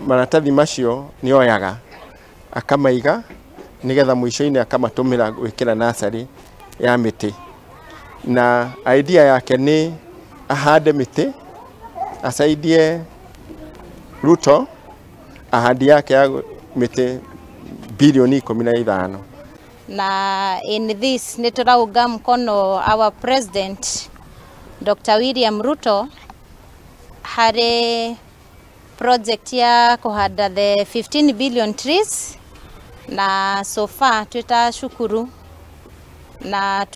maratathi macio ni oyaga akamaiga nigetha mwisho-ini akamatumira gwikira nursery ya miti. Na idea yake ni ahande miti, asaidie Ruto ahadi yake ya miti bilioni 15. Na in this nituraunga mkono our president Dr. William Ruto hari project ya kuhanda the 15 billion trees, na so far tutashukuru na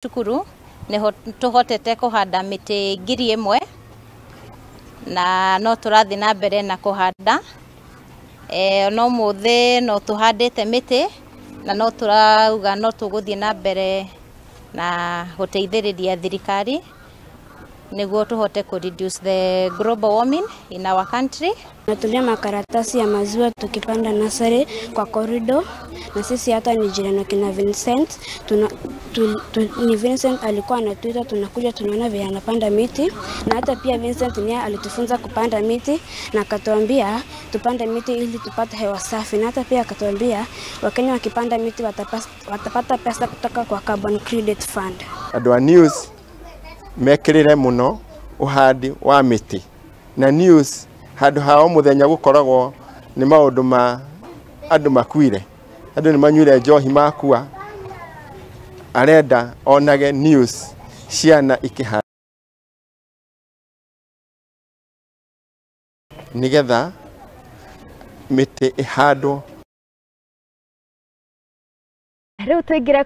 shukuru ni tuhotete kuhanda miti 1,000 na no turathi na mbere na kuhanda no muthe no tuhandite miti na no turauga no tuguthie na mbere na guteithiriria thirikari niguo tuhote ku reduce the global warming in our country. Natulia makaratasi ya maziwa tukipanda nursery kwa corridor, na sisi hata ni jirani na kina Vincent. Ni Vincent alikuwa anatuita, tunakuja tunaona vile anapanda miti, na hata pia Vincent niye alitufunza kupanda miti na akatuambia tupande miti ili tupate hewa safi, na hata pia akatuambia Wakenya wakipanda miti watapata pesa kutoka kwa carbon credit fund. Adwa news mekirire muno uhandi wa miti na news handu hao muthenya gukoragwo ni maundu ma andu makuire, andu ni manyuire njohi makua, arenda onage news ciana ikihanda nigetha miti ihandwo. Riu tuingira